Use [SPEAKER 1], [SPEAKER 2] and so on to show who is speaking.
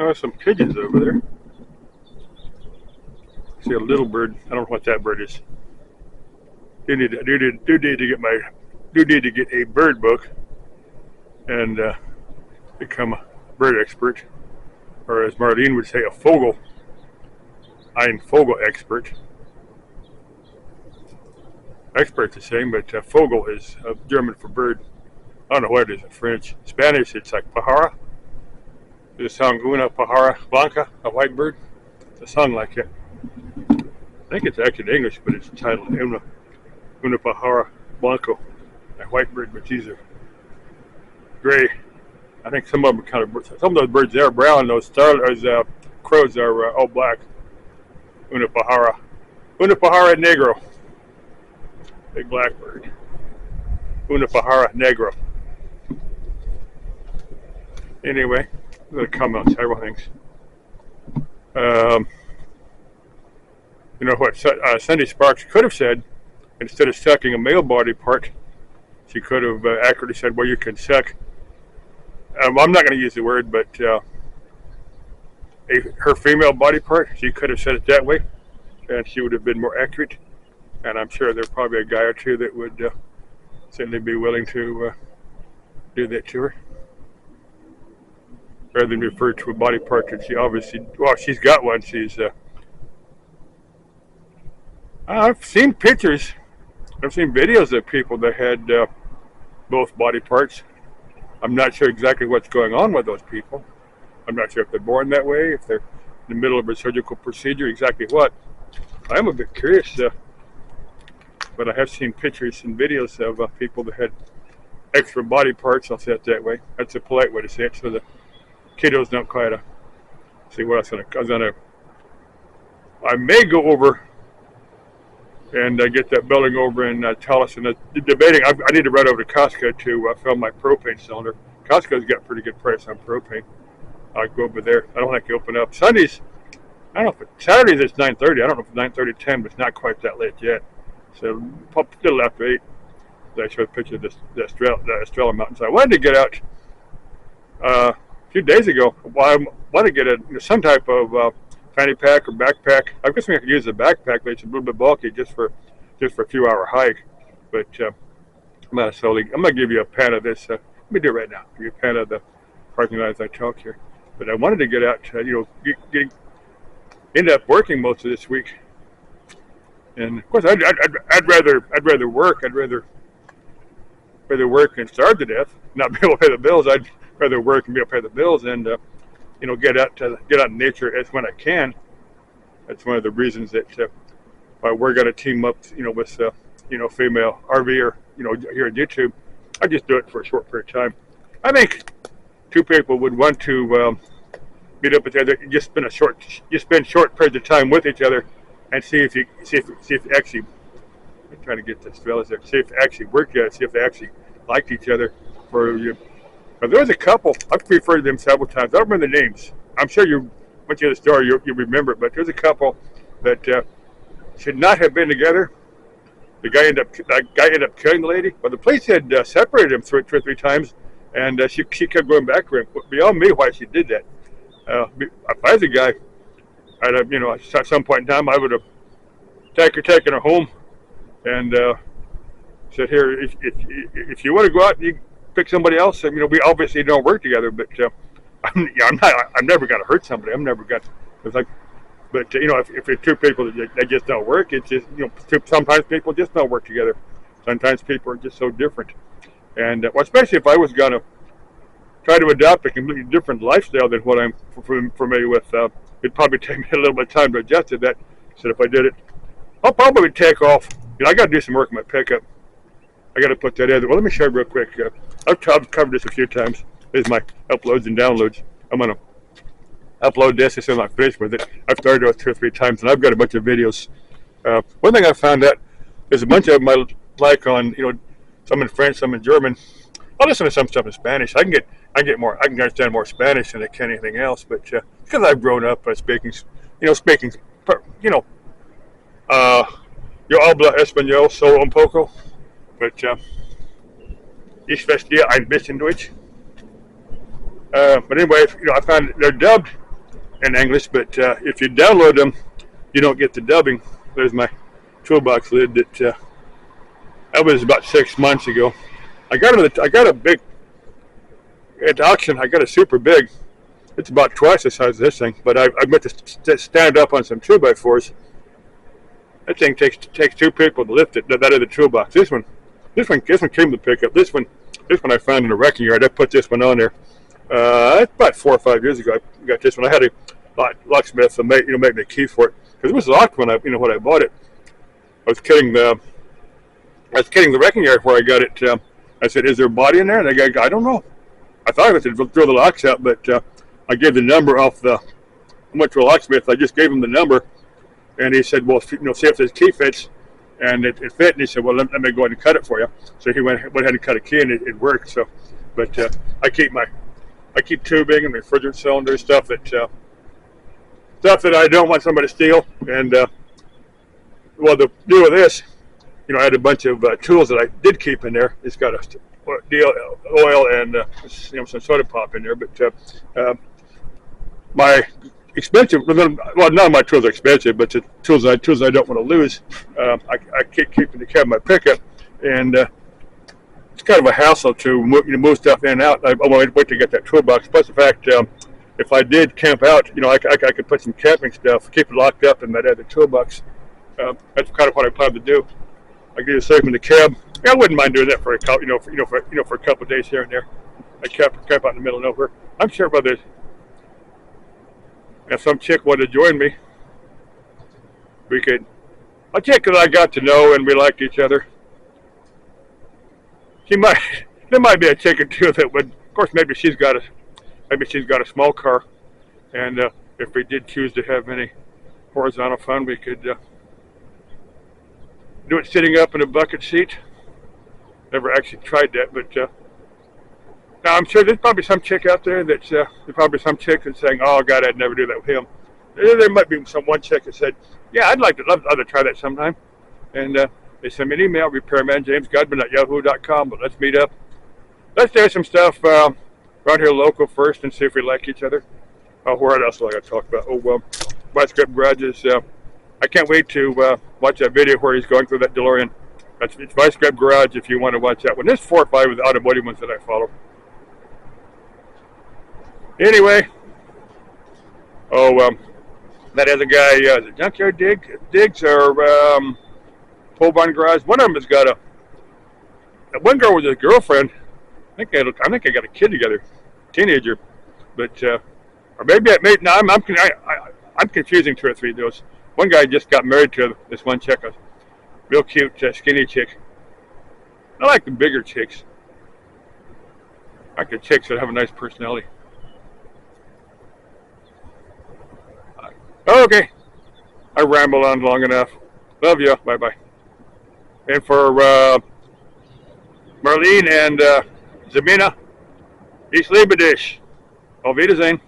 [SPEAKER 1] Oh, some pigeons over there. See a little bird. I don't know what that bird is. Do need to get a bird book and become a bird expert, or as Marlene would say, ein Vogel expert. Expert's the same, but Vogel is German for bird. I don't know what it is in French. Spanish, it's like Pajara. There's a song, Una Pajara Blanca, a white bird. It's a song like it. I think it's actually in English, but it's titled Una Pajara Blanco, a white bird, but these are gray. I think some of them some of those birds there are brown. Those crows are all black. Una Pajara Negro, big black bird. Una Pajara Negro. Anyway, I'm going to comment on several things. You know what Cindy Sparks could have said, instead of sucking a male body part, she could have accurately said, well, you can suck. I'm not going to use the word, but her female body part, she could have said it that way, and she would have been more accurate. And I'm sure there's probably a guy or two that would certainly be willing to do that to her, rather than refer to a body part that she obviously, well, she's got one. I've seen pictures, I've seen videos of people that had both body parts. I'm not sure exactly what's going on with those people. I'm not sure if they're born that way, if they're in the middle of a surgical procedure, exactly what. I'm a bit curious, but I have seen pictures and videos of people that had extra body parts, I'll say it that way. That's a polite way to say it, so the kiddos don't quite see what I may go over and get that building over in Tolleson. Debating, I need to run over to Costco to fill my propane cylinder. Costco's got a pretty good price on propane. I'll go over there. I don't think they open up Sundays. I don't know if Saturdays it's 9:30. I don't know if it's 9:30 10, but it's not quite that late yet. So still after 8. I showed a picture of the Estrella Mountains. I wanted to get out a few days ago. Well, I wanted to get some type of fanny pack or backpack. I guess I could use a backpack, but it's a little bit bulky just for a few hour hike. But I'm gonna give you a pan of this. Let me do it right now. Give you a pan of the parking lot as I talk here. But I wanted to get out. End up working most of this week. And of course, I'd rather work. I'd rather work and starve to death, not be able to pay the bills. I'd rather work and be able to pay the bills, and get out in nature as when I can. That's one of the reasons that why we're going to team up, with female RVer, here on YouTube. I just do it for a short period of time. I think two people would want to meet up with each other, just spend short periods of time with each other, and see if you actually. I'm trying to get this fellas there. See if they actually worked together. See if they actually liked each other. But there was a couple. I've referred to them several times. I don't remember the names. I'm sure once you hear the story, you remember it. But there's a couple that should not have been together. The guy ended up killing the lady. Well, the police had separated them two or three times, and she kept going back to him. Beyond me, why she did that. If I was a guy, I'd have, at some point in time, I would have taken her home and said, "Here, if you want to go out, you pick somebody else." We obviously don't work together, but I'm never going to hurt somebody. I'm never got. It's like, but if it's two people that just don't work, it's just sometimes people just don't work together. Sometimes people are just so different, and especially if I was going to try to adopt a completely different lifestyle than what I'm familiar with, it'd probably take me a little bit of time to adjust to that. So if I did it, I'll probably take off. I got to do some work on my pickup. I got to put that in. Well, let me show you real quick. I've covered this a few times. This is my uploads and downloads. I'm going to upload this as soon as I'm finished with it. I've started it 2 or 3 times, and I've got a bunch of videos. One thing I found out, there's a bunch of them I like on, some in French, some in German. I'll listen to some stuff in Spanish. I can understand more Spanish than I can anything else, but because I've grown up speaking, yo hablo español solo un poco, but ich verstehe ein bisschen Deutsch. But anyway, I found they're dubbed in English, but if you download them, you don't get the dubbing. There's my toolbox lid that was about 6 months ago. I got a big at the auction. I got a super big. It's about twice the size of this thing, but I meant to stand up on some 2x4s. That thing takes 2 people to lift it. That is the toolbox. This one came with the pickup. This one I found in a wrecking yard. I put this one on there. About 4 or 5 years ago, I got this one. I had a locksmith make me a key for it because it was locked when I bought it. I was kidding the wrecking yard where I got it. I said, "Is there a body in there?" And the guy goes, "I don't know." I thought I was to throw the locks out, but I gave the number off I went to a locksmith. I just gave him the number, and he said, "Well, see if this key fits." And it fit, and he said, "Well, let me go ahead and cut it for you." So he went ahead and cut a key, and it worked. So, but I keep tubing and refrigerant cylinders, stuff that I don't want somebody to steal. And well, the deal with this, I had a bunch of tools that I did keep in there. It's got a oil and some soda pop in there, but my expensive, well, none of my tools are expensive, but the tools I don't want to lose, I keep keeping the cab of my pickup, and it's kind of a hassle to move stuff in and out. I want to wait to get that toolbox. Plus the fact, if I did camp out, I could put some camping stuff, keep it locked up in that other toolbox. That's kind of what I plan to do. I get it safe in the cab. I wouldn't mind doing that for a couple, for a couple of days here and there. I camp out in the middle of nowhere. I'm sure about this. If some chick wanted to join me, a chick that I got to know and we liked each other. There might be a chick or two that would, of course, maybe she's got a small car, and if we did choose to have any horizontal fun, we could do it sitting up in a bucket seat. Never actually tried that, but now I'm sure there's probably some chick out there that's saying, "Oh God, I'd never do that with him." There might be one chick that said, "Yeah, I'd love to try that sometime," and they send me an email, repairmanjamesgodman@yahoo.com. But let's meet up. Let's do some stuff around here local first and see if we like each other. What else do I got to talk about? Vice Grip Garages. I can't wait to watch that video where he's going through that DeLorean. It's Vice Grip Garage if you want to watch that one. There's 4 or 5 of the automotive ones that I follow. Anyway, that other guy, is it Junkyard Digs or Pole Barn Garage? One of them has got that one girl with his girlfriend. I think they got a kid together, teenager, but or maybe no, I'm confusing 2 or 3 of those. One guy just got married to this one chick, a real cute skinny chick. I like the bigger chicks. I like the chicks that have a nice personality. Okay, I rambled on long enough. Love you. Bye bye. And for Marlene and Zamina, ich liebe dich. Auf Wiedersehen.